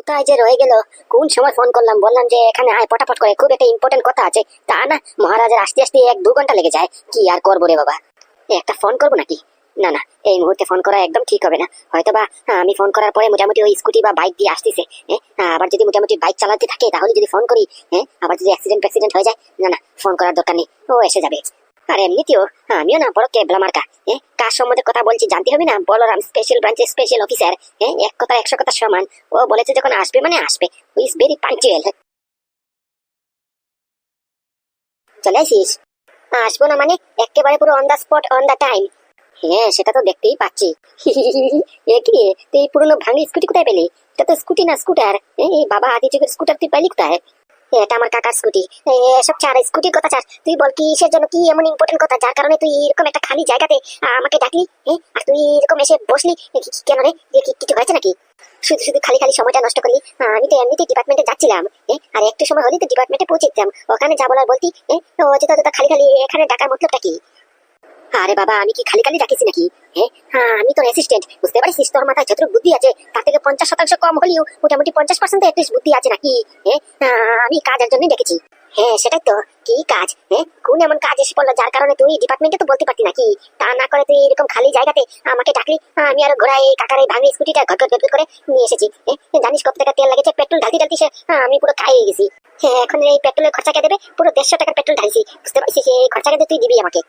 কোথায় যে রয়ে গেল? কোন সময় ফোন করলাম, বললাম যে এখানে আয় পটাপট করে, খুব একটা ইম্পর্টেন্ট কথা আছে। তা না, মহারাজের আসতে আসতে 1-2 ঘন্টা লেগে যায়। কি আর করবো রে বাবা, একটা ফোন করবো নাকি? না না, এই মুহূর্তে ফোন করা একদম ঠিক হবে না। হয়তো বা আমি ফোন করার পরে মোটামুটি ওই স্কুটি বা বাইক দিয়ে আসতেছে, আবার যদি মোটামুটি বাইক চালাতে থাকে তাহলে যদি ফোন করি, আবার যদি অ্যাক্সিডেন্ট হয়ে যায়, না না, ফোন করার দরকার নেই, ও এসে যাবে। আর এমনিতেও আমিও না বড় কেবলা মার্কা, কার সম্বন্ধে কথা বলছি জানতে হবে না? বলরাম স্পেশাল ব্রাঞ্চের স্পেশাল অফিসার, এক কথা 100 কথা সমান। ও বলেছে যখন আসবে মানে আসবে, ও ইজ ভেরি পাঞ্চুয়াল। চলে আসিস? আসবো না মানে একেবারে পুরো on the spot, on the time. হ্যাঁ, সেটা তো দেখতেই পাচ্ছি। এ কি রে, তুই এই পুরনো ভাঙি স্কুটি কোথায় পেলি? এটা তো স্কুটি না, স্কুটার। এই বাবা আদি যুগের স্কুটার তুই পেলি কোথায়? এটা আমার কাকার স্কুটি। এসব ছাড়, স্কুটির কথা ছাড়। তুই বল কিসের জন্য, কি এমন ইম্পর্টেন্ট কথা যার কারণে তুই এরকম একটা খালি জায়গাতে আমাকে ডাকলি? আর তুই এরকম এসে বসলি কেন রে? কিছু হয়েছে নাকি? শুধু শুধু খালি খালি সময়টা নষ্ট করলি। আমি তো এমনিতেই ডিপার্টমেন্টে যাচ্ছিলাম, আর একটু সময় হলেই তো ডিপার্টমেন্টে পৌঁছে যেতাম। ওখানে যা বলার বলতি। অযথা খালি খালি এখানে ডাকার মতলবটা কি? আরে বাবা, আমি কি খালি খালি ডাকিছি নাকি? হ্যাঁ, আমি তোর অ্যাসিস্ট্যান্ট, বুঝতে পারিস? তোর মাথায় যতটুকু বুদ্ধি আছে তার থেকে 50% কম হলেও মোটামুটি 50% অ্যাটলিস্ট বুদ্ধি আছে নাকি? আমি কাজের জন্যই ডেকেছি। হ্যাঁ, সেটাই তো। কি কাজ? কোন এমন কাজ এসে পড়লো যার কারণে তুই ডিপার্টমেন্টে তো বলতে পারতি নাকি? তা না করে তুই এরকম খালি জায়গাতে আমাকে ডাকলি। আমি আর ঘোড়ায় কাকার এই ভাঙি স্কুটিটা ঘট করে নিয়ে এসেছি। জানিস কত টাকা তেল লাগেছে? পেট্রোল ঢালতে আমি পুরো খাইয়ে গেছি। এখন এই পেট্রোলের খরচা কে দেবে? পুরো 150 টাকার পেট্রোল ঢালছি, বুঝতে পারছিস? এই খরচাটা তুই দিবি আমাকে।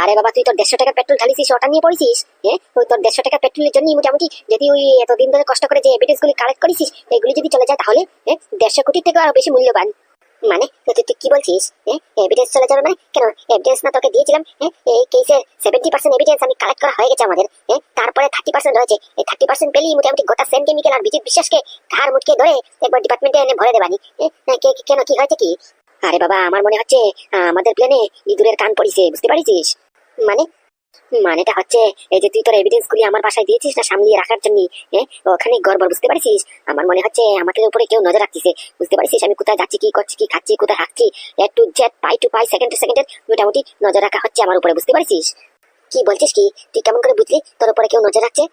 আরে বাবা, তুই তোর 150 টাকা পেট্রোল ঢালিছিস, ওটা নিয়ে পড়েছিস? ওই তোর 150 টাকা পেট্রোলের জন্য মোটামুটি যদি ওই এতদিন ধরে কষ্ট করে যে এভিডেন্স গুলি কালেক্ট করেছিস এগুলি যদি চলে যায় তাহলে 150 কোটির থেকে আরো বেশি মূল্যবান। মানে তুই কি বলছিস? এভিডেন্স চলে যাবে মানে? কেন, এভিডেন্স না তোকে দিয়েছিলাম? এই কেসের 70% এভিডেন্স আমি কালেক্ট করা হয়ে গেছে আমাদের। তারপরে 30% রয়েছে। এই 30% পেলেই মোটামুটি গোটা সেন কেমিক্যাল আর বিজিত বিশ্বাসকে ঘাড় মুটকে ধরে একবার ডিপার্টমেন্টে এনে ভরে দেবানি। কেন, কি হয়েছে কি? আরে বাবা, আমার মনে হচ্ছে আমাদের প্লেনে ইঁদুরের কান পড়িছে, বুঝতে পারিস? মানে মানেটা হচ্ছে এই যে তুই তোর এভিডেন্স গুলি আমার বাসায় দিয়েছিস না সামলিয়ে রাখার জন্য, ওখানে গড়বড়, বুঝতে পারছিস? আমার মনে হচ্ছে আমাদের উপরে কেউ নজর রাখতেছে, বুঝতে পারছিস? আমি কোথায় যাচ্ছি, কি করছি, কি খাচ্ছি, কোথায় হাঁটছি, এ to Z, pi to pi, second two সেকেন্ডের মোটামুটি নজর রাখা হচ্ছে আমার উপরে, বুঝতে পারছিস? কি বলছিস কি? তুই কেমন করে বুঝলি তোর উপরে কেউ নজর রাখছে?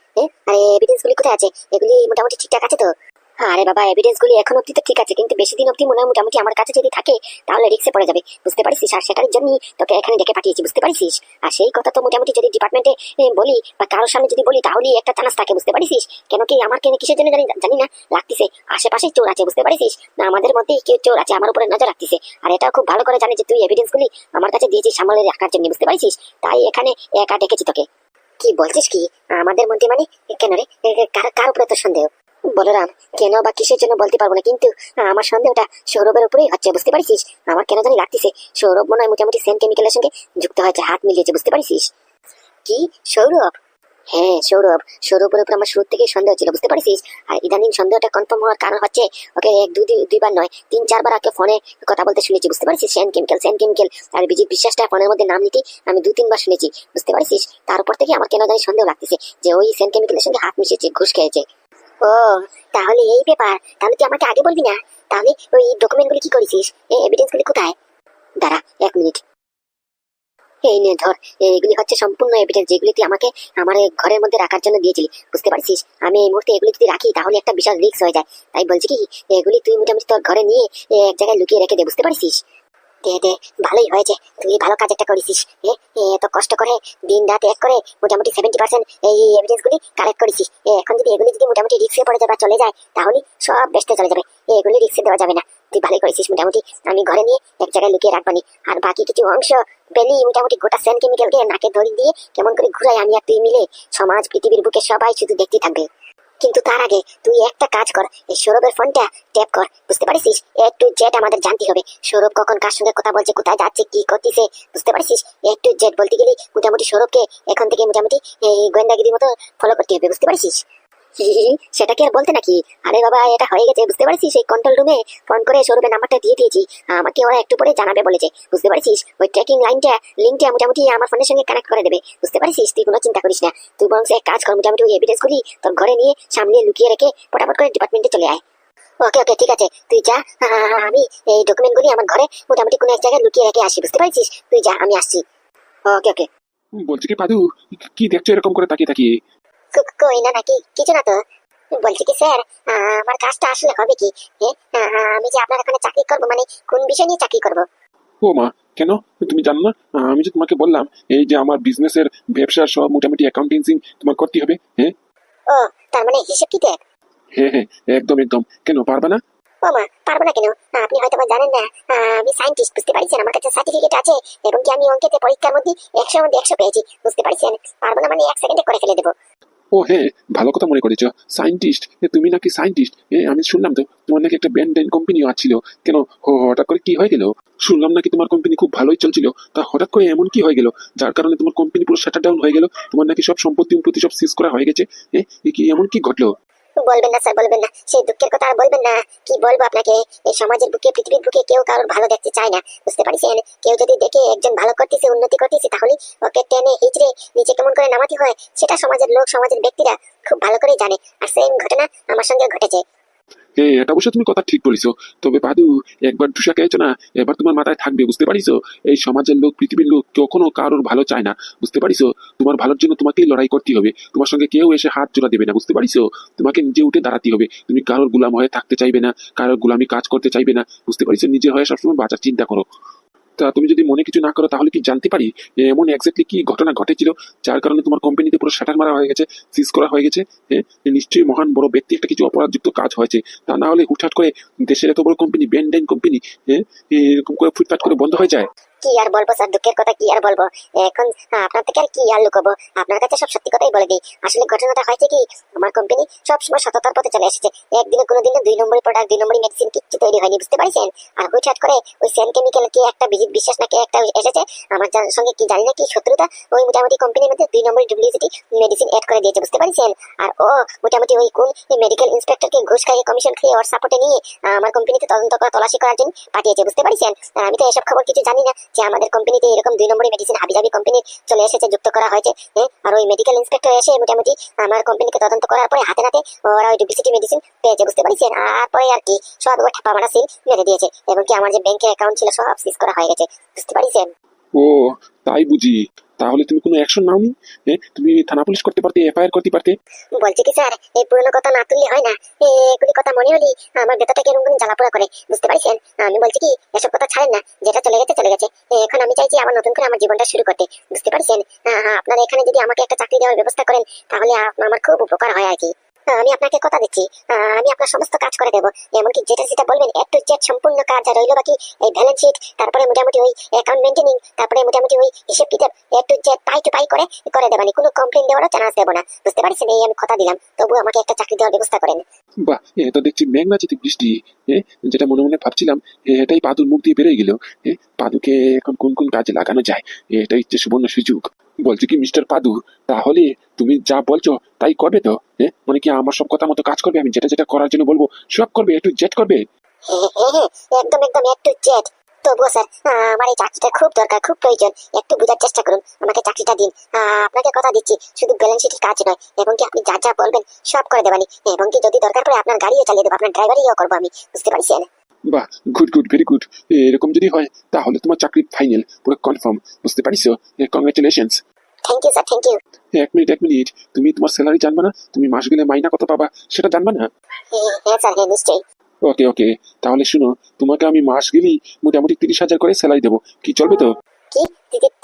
আরে এভিডেন্স গুলি কোথায় আছে? এগুলি মোটামুটি ঠিকঠাক আছে তো? আরে বাবা, এভিডেন্স গুলি এখন অব্দি তো ঠিক আছে, কিন্তু বেশি দিন অব্দি মনে হয় মোটামুটি আমার কাছে যদি থাকে তাহলে রিস্কে পড়ে যাবে, বুঝতে পারছিস? আর সেটার জন্য তোকে এখানে ডেকে পাঠিয়েছি, বুঝতে পারছিস? আর সেই কথা তো মোটামুটি যদি ডিপার্টমেন্টে বলি বা কারোর সামনে যদি বলি তাহলে একটা চান্স থাকে, বুঝতে পারছিস? কেন কি আমার কেন কিসের জন্য জানি না লাগতেছে আশেপাশে চোর আছে, বুঝতে পারছিস? না আমাদের মধ্যেই কেউ চোর আছে, আমার উপরে নজর রাখতেছে। আর এটাও খুব ভালো করে জানি যে তুই এভিডেন্স গুলি আমার কাছে দিয়েছিস সামলে রাখার জন্য, বুঝতে পারছিস? তাই এখানে একা ডেকেছি তোকে। কি বলছিস কি? আমাদের মধ্যে মানে? কেন রে, কার উপরে তোর সন্দেহ? বলরাম, কেন বা কিসের জন্য বলতে পারবো না, কিন্তু আমার সন্দেহটা সৌরভের উপরেই হচ্ছে, বুঝতে পারছিস? আমার কেন জানি লাগতেছে সৌরভ মনে হয় মোটামুটি সেন কেমিক্যালের সঙ্গে যুক্ত হয়েছে, হাত মিলিয়েছে, বুঝতে পারছিস? কি, সৌরভ? হ্যাঁ, সৌরভের উপর আমার শুরু থেকেই সন্দেহ ছিল, বুঝতে পারছিস? আর ইদানিং সন্দেহটা কনফার্ম হওয়ার কারণ হচ্ছে ওকে দুইবার নয় 3-4 বার ওকে ফোনে কথা বলতে শুনেছি, বুঝতে পারছিস? সেন কেমিক্যাল আর বিজিত বিশ্বাসটা ফোনের মধ্যে নাম নিতে আমি 2-3 বার শুনেছি, বুঝতে পারছিস? তারপর থেকে আমার কেন জানি সন্দেহ লাগতেছে যে ওই সেন কেমিক্যালের সঙ্গে হাত মিশিয়েছে, ঘুষ খেয়েছে। ও, তাহলে এই ব্যাপার। তাহলে তুই আমাকে আগে বলবি না? তাহলে ওই ডকুমেন্ট গুলি কি করেছিস? এই এভিডেন্স গুলি কোথায়? দাঁড়া 1 মিনিট। এই নে ধর, এগুলি হচ্ছে সম্পূর্ণ এভিডেন্স যেগুলি তুই আমাকে আমার এই ঘরের মধ্যে রাখার জন্য দিয়েছিলি, বুঝতে পারছিস? আমি এই মুহূর্তে এগুলি যদি রাখি তাহলে একটা বিশাল রিস্ক হয়ে যায়, তাই বলছি কি এগুলি তুই মোটামুটি তোর ঘরে নিয়ে এক জায়গায় লুকিয়ে রেখে দে, বুঝতে পারছিস? দে, ভালোই হয়েছে, তুই ভালো কাজ একটা করেছিস। এত কষ্ট করে দিন রাত এক করে মোটামুটি 70% এই এভিডেন্স গুলি কালেক্ট করেছিস। এখন যদি এগুলি যদি মোটামুটি রিক্সে পড়ে যায় বা চলে যায় তাহলে সব বেস্টে চলে যাবে। এগুলি রিক্সে দেওয়া যাবে না। তুই ভালোই করেছিস, মোটামুটি আমি ঘরে নিয়ে এক জায়গায় লুকিয়ে রাখবানি। আর বাকি কিছু অংশ পেলি মোটামুটি গোটা সেন কেমিক্যালকে নাকে ধরি দিয়ে কেমন করে ঘুরাই আমি আর তুই মিলে সমাজ পৃথিবীর বুকে সবাই শুধু দেখতে থাকবে। কিন্তু তার আগে তুই একটা কাজ কর, এই সৌরভের ফোনটা ট্যাপ কর, বুঝতে পারছিস? এ টু জেড আমাদের জানতে হবে সৌরভ কখন কার সঙ্গে কথা বলছে, কোথায় যাচ্ছে, কি করতেছে, বুঝতে পারছিস? এ টু জেড বলতে গেলে মোটামুটি সৌরভকে এখন থেকে মোটামুটি এই গোয়েন্দাগিরির মতো ফলো করতে হবে, বুঝতে পারছিস? সেটা কি আর বলতে নাকি? আরে বাবা, এটা হয়ে গেছে, বুঝতে পারছিস? এই কন্ট্রোল রুমে ফোন করে সৌরভের নাম্বারটা দিয়ে দিয়েছি, আমাকে ওরা একটু পরে জানাবে বলেছে, বুঝতে পারছিস? ওই ট্র্যাকিং লিঙ্কটা মোটামুটি আমার ফোনের সঙ্গে কানেক্ট করে দেবে, বুঝতে পারছিস? তুই কোনো চিন্তা করিস না। তুই বরং এক কাজ কর, মোটামুটি ওই এভিডেন্স গুলি তোর ঘরে নিয়ে সামনে লুকিয়ে রেখে ফটাফট করে ডিপার্টমেন্টে চলে আয়। ওকে ঠিক আছে, তুই যা। আমি এই ডকুমেন্ট গুলি আমার ঘরে মোটামুটি কোনো এক জায়গায় লুকিয়ে রেখে আসি, বুঝতে পারছিস? তুই যা, আমি আসছি। ওকে। বলছি কি পাদু, কি দেখছো এরকম করে তাকিয়ে তাকিয়ে? কই না, নাকি কিছু না তো। বলছি কি স্যার, আমার কাজটা আসলে হবে কি? আমি যে আপনার এখানে চাকরি করব, মানে কোন বিষয় নিয়ে চাকরি করব? ও মা, কেন? তুমি জানো না? আমি যে তোমাকে বললাম এই যে আমার বিজনেসের ব্যবসার সব মোটামুটি অ্যাকাউন্টিং তোমার করতে হবে। হ্যাঁ ও, তার মানে হিসেব কিতাব। হ্যাঁ হ্যাঁ, একদম একদম। কেন পারবা না? ও মা, পারবো না কেন? আপনি হয়তো বা জানেন না, আমি সায়েন্টিস্ট, বুঝতে পারছেন? আমার কাছে সার্টিফিকেট আছে, এবং কি আমি অঙ্কেতে পরীক্ষার মধ্যে 100 মধ্যে 100 পেয়েছি, বুঝতে পারছেন? পারবো না মানে 1 সেকেন্ডে করে ফেলে দেবো। ও হ্যাঁ, ভালো কথা মনে করেছো। সায়েন্টিস্ট? তুমি নাকি সায়েন্টিস্ট? আমি শুনলাম তো তোমার নাকি একটা ব্যান্ড কোম্পানিও আছিল। কেন হঠাৎ করে কি হয়ে গেল? শুনলাম নাকি তোমার কোম্পানি খুব ভালোই চলছিল, তা হঠাৎ করে এমন কি হয়ে গেল যার কারণে তোমার কোম্পানি পুরো শাটার ডাউন হয়ে গেল? তোমার নাকি সব সম্পত্তি উম্পত্তি সব সিজ করা হয়ে গেছে। এ কি এমন কি ঘটলো? বলবেন না স্যার, বলবেন না, সেই দুঃখের কথা আর বলবেন না। কি বলবো আপনাকে, এই সমাজের বুকে, পৃথিবীর বুকে কেউ কারোর ভালো দেখতে চায় না, বুঝতে পারছেন? কেউ যদি দেখে একজন ভালো করতেছে, উন্নতি করতেছে, তাহলে ওকে টেনে হিচড়ে নিচে কেমন করে নামাতে হয় সেটা সমাজের লোক, সমাজের ব্যক্তিরা খুব ভালো করেই জানে। আর সেম ঘটনা আমার সঙ্গে ঘটেছে। হ্যাঁ, এটা অবশ্য তুমি কথা ঠিক বলিছো। তবে পাদু, একবার ঢুসা খেয়েছো না, এবার তোমার মাথায় থাকবে, বুঝতে পারিছো? এই সমাজের লোক, পৃথিবীর লোক কখনো কারোর ভালো চায় না, বুঝতে পারিছো? তোমার ভালোর জন্য তোমাকেই লড়াই করতে হবে। তোমার সঙ্গে কেউ এসে হাত জোড়া দেবে না, বুঝতে পারিছো? তোমাকে নিজে উঠে দাঁড়াতে হবে। তুমি কারোর গোলাম হয়ে থাকতে চাইবে না, কারোর গোলামি কাজ করতে চাইবে না, বুঝতে পারিছো? নিজের হয়ে সবসময় বাঁচার চিন্তা করো। তা তুমি যদি মনে কিছু না করো তাহলে কি জানতে পারি এমন এক্স্যাক্টলি কি ঘটনা ঘটেছিল যার কারণে তোমার কোম্পানিতে পুরো শাটার মারা হয়ে গেছে, সিজ করা হয়ে গেছে? হ্যাঁ, নিশ্চয়ই মহান বড় ব্যক্তি একটা কিছু অপরাধযুক্ত কাজ হয়েছে। তা না হলে হুটহাট করে দেশের এত বড় কোম্পানি, ব্যান্ডাইন কোম্পানি, হ্যাঁ, এরকম করে ফুটফাট করে বন্ধ হয়ে যায়? কি আর বলবো স্যার, দুঃখের কথা কি আর বলবো এখন? আপনার থেকে আর কি আর লুকাবো? আপনার কাছে সব সত্যি কথাই বলে দিই। আসলে ঘটনাটা হয়েছে কি, আমার কোম্পানি সবসময় সততার পথে চলে এসেছে। একদিনে কোনোদিনও 2 নম্বরই প্রোডাক্ট, 2 নম্বরই মেডিসিন কিচ্ছু তৈরি হয়নি, বুঝতে পারছেন? আর হুটহাট করে ওই সেন কেমিক্যাল কে একটা বিশ্বাস না কে একটা এসেছে, আমার সঙ্গে কি জানি না কি শত্রুতা, ওই মোটামুটি কোম্পানির মধ্যে 2 নম্বরই ডুপ্লিসিটি মেডিসিন এড করে দিয়েছে, বুঝতে পারছেন? আর ও মোটামুটি ওই কোন মেডিকেল ইন্সপেক্টরকে ঘুষ খাইয়ে, কমিশন খেয়ে, ওর সাপোর্টে নিয়ে আমার কোম্পানিতে তদন্ত করা, তল্লাশি করার জন্য পাঠিয়েছে, বুঝতে পারছেন? আর আমি তো এসব খবর কিছু জানি না যে আমাদের কোম্পানিতে এরকম 2 নম্বরই মেডিসিন হাবিজাবি কোম্পানি চলে এসেছে, যুক্ত করা হয়েছে। আর ওই মেডিকেল ইন্সপেক্টর এসে মোটামুটি আমার কোম্পানিকে তদন্ত করার পরে হাতে নাতে ওরা ওই ডুপ্লিসিটি মেডিসিন পেয়েছে, বুঝতে পারছেন? আর পরে আর কি সব ওর ঠাপা মারা সিল মেরে দিয়েছে, এবং কি আমার যে ব্যাংকের অ্যাকাউন্ট ছিল সব সিজ করা হয়ে গেছে, বুঝতে পারছেন? ও, তাই বুঝি। তাহলে তুমি কোনো অ্যাকশন নাওনি? তুমি থানা পুলিশ করতে পারতে, এফআইআর করতে পারতে। বলছি কি স্যার, এই পুরনো কথা না তুললে হয় না। এগুলি কথা মনে হলি আমার ভেতরটাকে এরকম করে জ্বালাপোড়া করে, বুঝতে পারছেন? আমি বলছি কি, এসব কথা ছাড়েন না, যেটা চলে গেছে চলে গেছে। এখন আমি চাইছি আবার নতুন করে আমার জীবনটা শুরু করতে, বুঝতে পারছেন? আপনারা এখানে যদি আমাকে একটা চাকরি দেওয়ার ব্যবস্থা করেন তাহলে আমার খুব উপকার হয় আর কি। আমি আপনাকে কথা দিচ্ছি, আমি আপনার সমস্ত কাজ করে দেবো, এমনকি যেটা যেটা বলবেন A to Z সম্পূর্ণ কাজ। আর রইল বাকি এই ব্যালেন্স শিট, তারপরে মোটামুটি ওই অ্যাকাউন্ট মেনটেনিং, তারপরে মোটামুটি ওই হিসেব কিতাব A to Z পাই টু পাই করে করে দেবানি, কোনো কমপ্লেন দেওয়ারও চান্স দেবো না, বুঝতে পারছেন? এই আমি কথা দিলাম, তবু আমাকে একটা চাকরি দেওয়ার ব্যবস্থা করেন। বাহ, তো দেখছি মেঘনা চিতে বৃষ্টি। যেটা মনে মনে ভাবছিলাম, এটাই পাদুর মুখ দিয়ে বেরোয় গেল। পাদুকে এখন কোন কোন কাজে লাগানো যায়, এটা হচ্ছে সুবর্ণ সুযোগ। বলছি কি মিস্টার পাদু, তাহলে তুমি যা বলছো তাই করবে তো? মানে কি আমার সব কথা মতো কাজ করবে? আমি যেটা যেটা করার জন্য বলবো সব করবে, একটু জেট করবে? একদম একদম A to Z। তবুও স্যার, আমার এই চাকরিটা খুব দরকার, খুব প্রয়োজন। একটু বোঝার চেষ্টা করুন, আমাকে চাকরিটা দিন। আপনাকে কথা দিচ্ছি, শুধু ব্যালেন্স শিটের কাজ নয়, এবং কি আপনি যা যা বলবেন সব করে দেবানি, এবং কি যদি দরকার পড়ে আপনার গাড়িও চালিয়ে দেবো, আপনার ড্রাইভারিও করবো আমি, বুঝতে পারছেন? বাহ, গুড গুড, ভেরি গুড। এরকম যদি হয় তাহলে তোমার চাকরি ফাইনাল, পুরো কনফার্ম, বুঝতে পারিছো? Congratulations. Thank you sir, thank you. এক মিনিট এক মিনিট, তুমি তোমার স্যালারি জানবা না? তুমি মাস গেলে মাইনা কত পাবা সেটা জানবা না? হ্যাঁ স্যার, হ্যাঁ নিশ্চয়ই। ওকে ওকে, তাহলে শুনো, তোমাকে আমি মাস গেলেই মোটামুটি 30,000 করে স্যালারি দেবো। কি চলবে তো? কি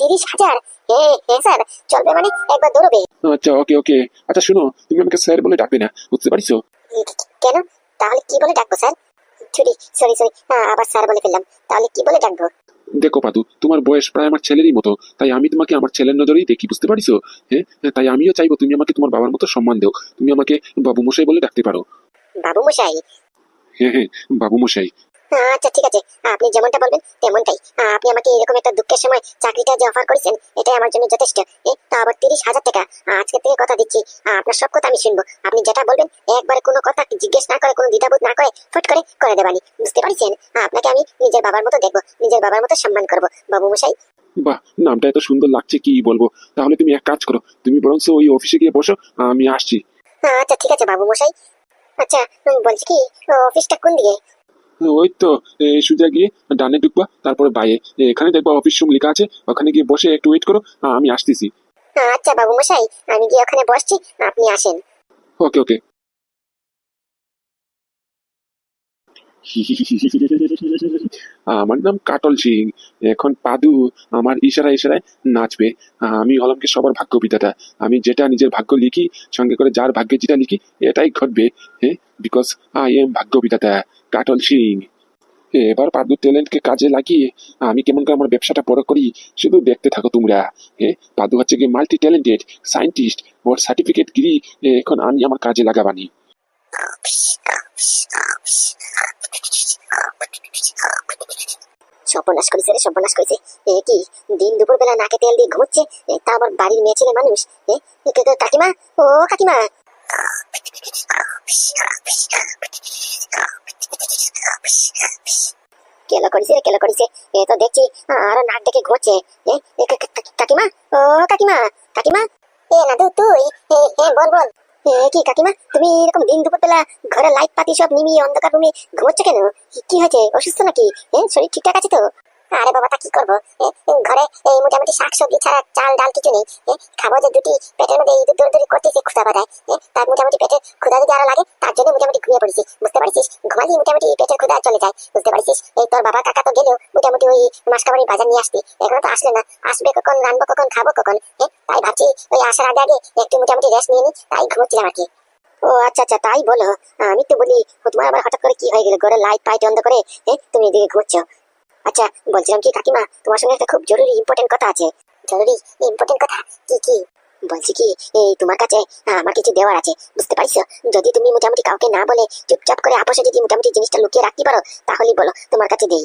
30,000? হ্যাঁ হ্যাঁ স্যার, চলবে মানে একবার দৌড়বে। আচ্ছা ওকে ওকে। আচ্ছা শুনো, তুমি আমাকে স্যার বলে ডাকবে না, বুঝতে পারিছো? কেন? তাহলে কি বলে ডাকবো স্যার? সরি সরি সরি, আবার স্যার বলে ফেললাম, তাহলে কি বলে ডাকবো? দেখো পাদু, তোমার বয়স প্রায় আমার ছেলেরই মতো, তাই আমি তোমাকে আমার ছেলের নজরেই দেখি, বুঝতে পারিছো? তাই আমিও চাইবো তুমি আমাকে তোমার বাবার মতো সম্মান দাও। তুমি আমাকে বাবু মশাই বলে ডাকতে পারো। বাবু মশাই? হ্যাঁ হ্যাঁ, বাবু মশাই। আচ্ছা ঠিক আছে, আপনি যেমনটা বলবেন তেমনটাই। আপনি আমাকে এরকম একটা দুঃখের সময় চাকরিটা যে অফার করেছেন, এটাই আমার জন্য যথেষ্ট। তা আবার 30,000 টাকা, আজকে থেকে কথা দিচ্ছি, আপনার সব কথা আমি শুনবো। আপনি যেটা বলবেন একবারে কোনো কথা জিজ্ঞেস না করে, কোনো দ্বিধাবোধ না করে ফট করে করে দেবানি, বুঝতে পারছেন? আপনাকে আমি নিজের বাবার মতো দেখবো, নিজের বাবার মতো সম্মান করবো, বাবু মশাই। বাহ, নামটা এত সুন্দর লাগছে, কি বলবো। তাহলে তুমি এক কাজ করো, তুমি বরং ওই অফিসে গিয়ে বসো, আমি আসছি। আচ্ছা ঠিক আছে বাবু মশাই। আচ্ছা, বলছি কি, অফিসটা কোন দিকে? ওই তো, সোজা গিয়ে ডানে ঢুকবা, তারপরে বাইরে এখানে দেখবা অফিস রুম লেখা আছে, ওখানে গিয়ে বসে একটু ওয়েট করো, আমি আসতেছি। আচ্ছা বাবু মশাই, আমি গিয়ে ওখানে বসছি, আপনি আসেন। ওকে ওকে। আমার নাম কাটল সিং। এখন পাদু আমার ইশারায় ইশারায় নাচবে। আমি হলাম কি সবার ভাগ্য বিধাতা। আমি যেটা নিজের ভাগ্য লিখি, সঙ্গে করে যার ভাগ্যে যেটা লিখি এটাই ঘটবে। হ্যাঁ, বিকজ আই এম ভাগ্য বিধাতা কাটল সিং। এবার পাদুর ট্যালেন্টকে কাজে লাগিয়ে আমি কেমন করে আমার ব্যবসাটা বড় করি, শুধু দেখতে থাকো তোমরা। হ্যাঁ, পাদু হচ্ছে কি মাল্টি ট্যালেন্টেড সায়েন্টিস্ট, ওর সার্টিফিকেট গিরি এখন আমি আমার কাজে লাগাবানি। সর্বনাশ করেছে রে, সর্বনাশ করেছে। এ কি দিন দুপুর বেলা নাকে তেল দিয়ে ঘুমোচ্ছে, তা আবার বাড়ির মেয়ে ছেলে মানুষ। কাকিমা, ও কাকিমা। কেলো করেছে রে, কেলো করেছে। এ তো দেখছি আরো নাক ডেকে ঘুরছে। কাকিমা, ও কাকিমা, কাকিমা। এ নাদু তুই, বল বল। কি কাকিমা, তুমি এরকম দিন দুপুর বেলা ঘরে লাইট পাতি সব নিমিয়ে অন্ধকার রুমে ঘুমোচ্ছ কেন? কি হয়েছে, অসুস্থ নাকি? শরীর ঠিকঠাক আছে তো? আরে বাবা, তা কি করবো, ঘরে এই মোটামুটি শাকসবজি ছাড়া চাল ডাল কিছু নেই। খাবো যে দুটি, পেটের মধ্যে ইঁদুর দৌড়দৌড়ি করতেছে ক্ষুধা বাধায়। তার মোটামুটি পেটে ক্ষুধা যদি আরো লাগে, তার জন্য মোটামুটি ঘুমিয়ে পড়েছি, বুঝতে পারছিস? ঘুমালি মোটামুটি পেটের ক্ষুধা চলে যায়, বুঝতে পারছিস? এই তোর বাবা কাকা তো গেলেও মোটামুটি ওই মাসকাবাড়ি বাজার নিয়ে আসতি, এখনো তো আসলে না। আসবে কখন, রানবো কখন, খাবো কখন? তাই ভাবছি ওই আসার আগে আগে একটু মোটামুটি রেস্ট নিয়ে নি, তাই ঘুমোচ্ছিলাম আর কি। ও আচ্ছা আচ্ছা, তাই বলো। আমি তো বলি তোমার আবার হঠাৎ করে কি হয়ে গেল, ঘরে লাইট পাইট বন্ধ করে তুমি এদিকে ঘুরছো। আচ্ছা, বলছিলাম কি কাকিমা, তোমার সঙ্গে একটা খুব জরুরি ইম্পর্টেন্ট কথা আছে। জরুরি ইম্পর্টেন্ট কথা? কি? বলছি কি, এই তোমার কাছে আমার কিছু দেওয়ার আছে, বুঝতে পারছো? যদি তুমি মোটামুটি কাউকে না বলে চুপচাপ করে আপোষে যদি মোটামুটি জিনিসটা লুকিয়ে রাখতে পারো, তাহলেই বলো, তোমার কাছে দেই।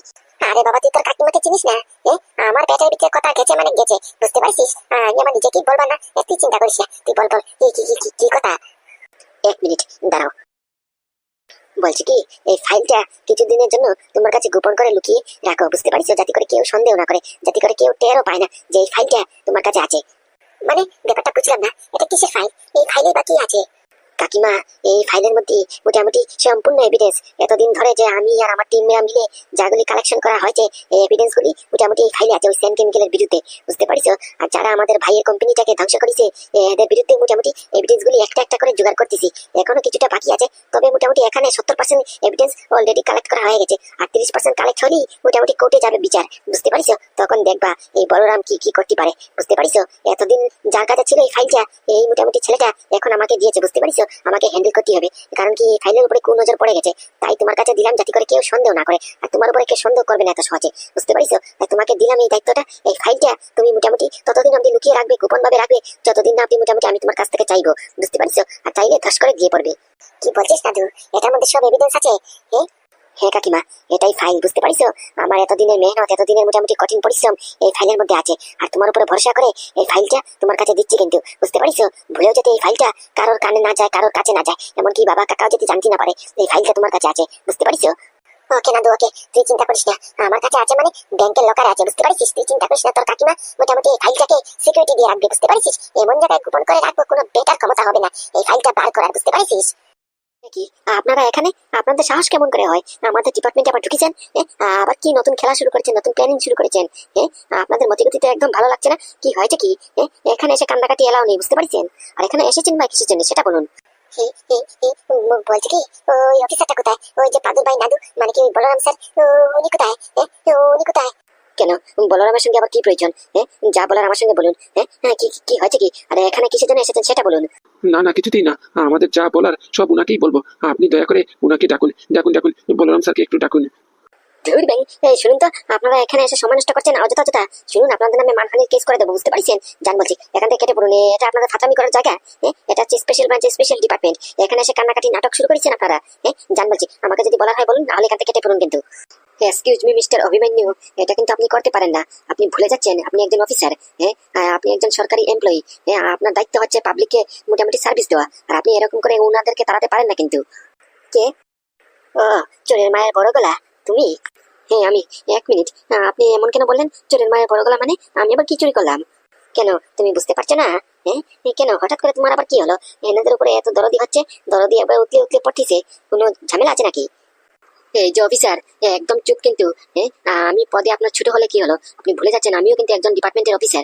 আরে বাবা, তুই তোর কাকিমাকে চিনিস না? আমার পেটের ভিতরে কথা গেছে মানে গেছে, বুঝতে পারছিস? আমার নিজে কি বলবা না, তুই চিন্তা করিস না, তুই বল বল, কি কথা? এক মিনিট দাঁড়াও। বলছি কি, এই ফাইলটা কিছুদিনের জন্য তোমার কাছে গোপন করে লুকিয়ে রাখো, বুঝতে পারছো? যাতে করে কেউ সন্দেহ না করে, যাতে করে কেউ টেরও পায় না যে এই ফাইলটা তোমার কাছে আছে। মানে ব্যাপারটা বুঝলাম না, এটা কিসের ফাইল? এই ফাইলে বা কি আছে? কাকিমা, এই ফাইলের মধ্যে মোটামুটি সম্পূর্ণ এভিডেন্স, এতদিন ধরে যে আমি আর আমার টিমরা মিলে যাগুলি কালেকশন করা হয়েছে, এই এভিডেন্স গুলি মোটামুটি এই ফাইলে আছে, ওই সেন কেমিক্যালের বিরুদ্ধে, বুঝতে পারছো? আর যারা আমাদের ভাইয়ের কোম্পানিটাকে ধ্বংস করেছে, এদের বিরুদ্ধে মোটামুটি এভিডেন্স গুলি একটা একটা করে জোগাড় করতেছি। এখনো কিছুটা বাকি আছে, তবে মোটামুটি এখানে 70% এভিডেন্স অলরেডি কালেক্ট করা হয়ে গেছে, আর 30% কালেক্ট হলেই মোটামুটি কোর্টে যাবে বিচার, বুঝতে পারছো? তখন দেখবা এই বলরাম কি করতে পারে, বুঝতে পারছো? এতদিন যার কাছে ছিল এই ফাইলটা, এই মোটামুটি ছেলেটা এখন আমাকে দিয়েছে, বুঝতে পারছো? আমাকে হ্যান্ডেল করতে হবে, কারণ কি এই ফাইলের উপরে কোন নজর পড়ে গেছে, তাই তোমার কাছে দিলাম যাতে করে কেউ সন্দেহ না করে, আর তোমার উপরে কেউ সন্দেহ করবে না এত সহজে, বুঝতে পারছো? তাই তোমাকে দিলাম এই দায়িত্বটা। এই ফাইলটা তুমি মোটামুটি ততদিন অব্দি লুকিয়ে রাখবে, গোপন ভাবে রাখবে, যতদিন না আপনি মোটামুটি আমি তোমার কাছ থেকে চাইবো, বুঝতে পারছো? আর চাইলে ধস করে দিয়ে পড়বে। কি বলছিস দাদু, এটার মধ্যে সব এভিডেন্স আছে? হ্যাঁ কাকিমা, এটাই ফাইল, বুঝতে পারছো? আমার এতদিনের মেহনত, এতদিনের মোটামুটি কঠিন পরিশ্রম এই ফাইলের মধ্যে আছে, আর তোমার উপরে ভরসা করে এই ফাইলটা তোমার কাছে দিচ্ছি, কিন্তু বুঝতে পারছো? ভুলেও যাতে এই ফাইলটা কারোর কানে না যায়, কারোর কাছে না যায়, এমনকি বাবা কাকাও যদি জানতে না পারে এই ফাইলটা তোমার কাছে আছে, বুঝতে পারছো? ওকে না ওকে, তুই চিন্তা করিস না, আমার কাছে আছে মানে ব্যাংকের লকারে আছে, বুঝতে পারছিস? তুই চিন্তা করিস না, তোর কাকিমা মোটামুটি এই ফাইলটাকে সিকিউরিটি দিয়ে রাখবে, বুঝতে পারছিস? এমন জায়গায় গোপন করে রাখবো, কোনো বেটার ক্ষমতা হবে না এই ফাইলটা বার করার, বুঝতে পারছিস? কি আপনারা এখানে, আপনাদের সাহস কেমন করে হয় আমাদের ডিপার্টমেন্টে আবার ঢুকেছেন? আবার কি নতুন খেলা শুরু করেছেন, নতুন প্ল্যানিং শুরু করেছেন? আপনাদের মতিগতি তো একদম ভালো লাগছে না। কি হয়েছে কি? এখানে এসে কান্দাকাটি এলাও নেই, বুঝতে পারছেন? আর এখানে এসেছেন বা কিসের জন্য সেটা বলুন। বলছি কি, ওই অফিসারটা কোথায়? ওই যে পাদুর ভাই নাদু, মানে কি বলরাম স্যার, উনি কোথায়? উনি কোথায়? কেন, বলরামের সঙ্গে আবার কি প্রয়োজন? যা বলার আমার সঙ্গে বলুন। কি হয়েছে কি? আরে এখানে কিসের জন্য এসেছেন সেটা বলুন। না না, কিছুতেই না, আমাদের যা বলার সব উনাকেই বলবো। আপনি দয়া করে উনাকে ডাকুন, ডাকুন, বলরাম স্যারকে একটু ডাকুন। ধুর ব্যাং, শুনুন তো, আপনারা এখানে এসে সময় নষ্ট করছেন অযথা অযথা। শুনুন, আপনাদের নামে মানহানির কেস করে দেবো, বুঝতে পারছেন? জান বলছি, এখান থেকে কেটে পড়ুন, এটা আপনাদের ফাতামি করার জায়গা। এটা হচ্ছে স্পেশাল ব্রাঞ্চ, স্পেশাল ডিপার্টমেন্ট। এখানে এসে কান্নাকাটি নাটক শুরু করেছেন আপনারা। জান বলছি, আমাকে যদি বলা হয় বলুন, নাহলে এখান থেকে কেটে পড়ুন কিন্তু। এক্সকিউজ মি মিস্টার অভিমন্যু, এটা কিন্তু আপনি করতে পারেন না। আপনি ভুলে যাচ্ছেন আপনি একজন অফিসার। আপনি একজন সরকারি এমপ্লয়ি। আপনার দায়িত্ব হচ্ছে পাবলিককে মোটামুটি সার্ভিস দেওয়া, আর আপনি এরকম করে ওনাদেরকে তাড়াতে পারেন না কিন্তু। কে? ও, চোরের মায়ের বড় গলা তুমি? হ্যাঁ আমি। এক মিনিট, আপনি এমন কেন বললেন চোরের মায়ের বড় গলা? মানে আমি আবার কি চুরি করলাম? কেন তুমি বুঝতে পারছো না? কেন হঠাৎ করে তোমার আবার কি হলো? এনাদের উপরে এত দরদি হচ্ছে, দরদি একবার উতলে উতলে পড়তিছে, কোনো ঝামেলা আছে নাকি? এই যে অফিসার, একদম চুপ কিন্তু। আমি পদে আপনার ছোট হলে কি হলো, আপনি ভুলে যাচ্ছেন আমিও কিন্তু একজন ডিপার্টমেন্টের অফিসার।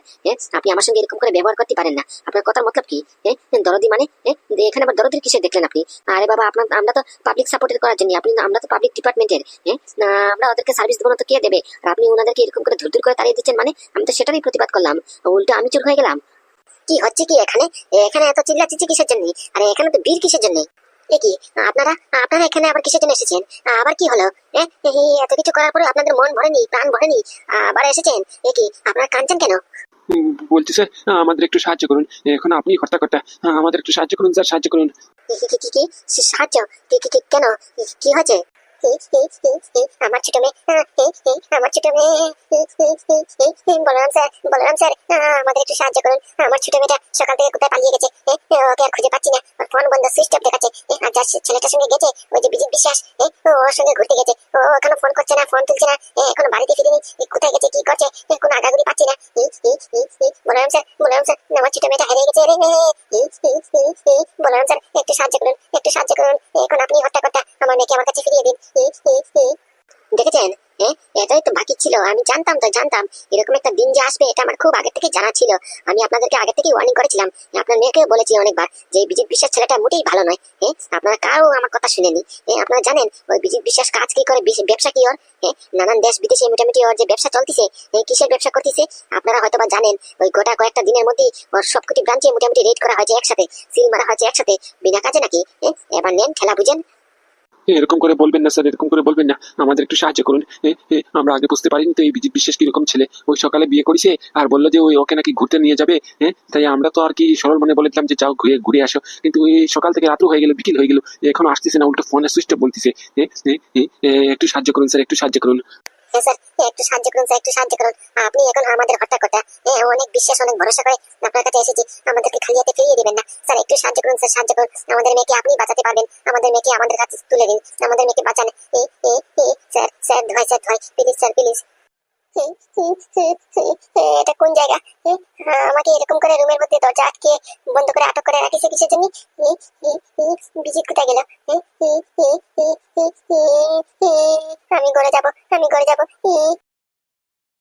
আপনি আমার সঙ্গে এরকম করে ব্যবহার করতে পারেন না। আপনার কথার মতলব কি? দরদি মানে এখানে আবার দরদের কিসের দেখলেন আপনি? আরে বাবা, আপনার আমরা তো পাবলিক সাপোর্টের করার জন্য, আমরা তো পাবলিক ডিপার্টমেন্টের। আমরা ওদেরকে সার্ভিস দেবো না তো কে দেবে? আর আপনি ওনাদেরকে এরকম করে ধুর করে তাড়িয়ে দিচ্ছেন মানে? আমি তো সেটারই প্রতিবাদ করলাম, উল্টো আমি চোর হয়ে গেলাম। কি হচ্ছে কি এখানে? এখানে এত চিল্লাচিল্লি কিসের জন্য? আরে এখানে তো ভিড় কিসের জন্য? এ কি, আপনারা আপনারা এখানে আবার কিসের জন্য এসেছেন? আবার কি হলো? এত কিছু করার পরে আপনাদের মন ভরেনি, প্রাণ ভরেনি, আবার এসেছেন? এ কি, আপনারা কাঁদছেন কেন? বলছি স্যার, আমাদের একটু সাহায্য করুন। এখন আপনি হর্তাকর্তা, আমাদের একটু সাহায্য করুন স্যার, সাহায্য করুন। কি সাহায্য? কেন? কি হয়েছে? আমার ছোট মেয়ে, আমার ছোট মেয়ে, বলরাম স্যার, আমাদের একটু সাহায্য করুন। আমার ছোট মেয়েটা সকাল থেকে কোথায় পালিয়ে গেছে, ওকে আর খুঁজে পাচ্ছি না। ফোন বন্ধ, সুইচ অফ দেখাচ্ছে। আর যার ছেলেটার সঙ্গে গেছে, ওই যে বিজিত বিশ্বাস, ওর সঙ্গে ঘুরতে গেছে। ও এখনো ফোন করছে না, ফোন তুলছে না, এখনো বাড়িতে ফিরেনি। কোথায় গেছে, কি করছে, কোনো আগাগুড়ি পাচ্ছি না। বলরাম স্যার, আমার ছোট মেয়েটা হারিয়ে গেছে রে। বলরাম স্যার, একটু সাহায্য করুন, একটু সাহায্য করুন। এখন আপনি হর্তাকর্তা, আমার মেয়েকে আমার কাছে ফিরিয়ে দিন। দেখেছেন, এটাই তো বাকি ছিল। আমি জানতাম এরকম একটা দিন যে আসবে, এটা আমার খুব আগে থেকে জানা ছিল। আমি আপনাদেরকে আগে থেকে ওয়ার্নিং করেছিলাম। আপনার মেয়েকেও বলেছি অনেকবার যে এই বিজিত বিশ্বাস ছেলেটা মোটেই ভালো নয়। আপনারা কারো আমার কথা শুনেনি। আপনারা জানেন ওই বিজিত বিশ্বাস কাজ কি করে, ব্যবসা কি ওর? নানান দেশ বিদেশে মোটামুটি ওর যে ব্যবসা চলতিছে, কিসের ব্যবসা করতেছে আপনারা হয়তো বা জানেন। ওই গোটা কয়েকটা দিনের মধ্যেই ওর সবকটি ব্রাঞ্চে মোটামুটি রেড করা হয়েছে একসাথে, সিল মারা হয়েছে একসাথে, বিনা কাজে নাকি। এবার নেন খেলা বুঝেন। এরকম করে বলবেন না স্যার, এরকম করে বলবেন না। আমাদের একটু সাহায্য করুন। আমরা আগে বুঝতে পারিনি তো এই বিজিত বিশ্বাস কিরকম ছেলে। ওই সকালে বিয়ে করেছে আর বললো যে ওই ওকে নাকি ঘুরতে নিয়ে যাবে। তাই আমরা তো আর কি সরল মনে বলে দিলাম যে যাও ঘুরে ঘুরে আসো। কিন্তু এই সকাল থেকে রাত্র হয়ে গেল, বিকেল হয়ে গেল, এখনো আসতেছে না, উল্টো ফোনে সুইচ অফ বলতেছে। একটু সাহায্য করুন স্যার, একটু সাহায্য করুন। স্যার, একটু সাহায্য করুন স্যার, একটু সাহায্য করুন। আপনি এখন আমাদের হর্তাকর্তা, অনেক বিশ্বাস, অনেক ভরসা করে আপনার কাছে এসেছি। আমাদেরকে খালি হাতে ফিরিয়ে দিবেন না স্যার। একটু সাহায্য করুন স্যার, সাহায্য করুন। আমাদের মেয়েকে আপনি বাঁচাতে পারবেন। আমাদের মেয়েকে আমাদের কাছে তুলে দিন। আমাদের মেয়েকে বাঁচান। স্যার, স্যার ধয়, স্যার ধয়, প্লিজ স্যার, প্লিজ। এটা কোন জায়গা? আমাকে এরকম করে রুমের মধ্যে দরজা আটকে বন্ধ করে আটক করে রাখিছে কিসের জন্য? বিজিত কোথায় গেল? আমি ঘরে যাব, আমি ঘরে যাব।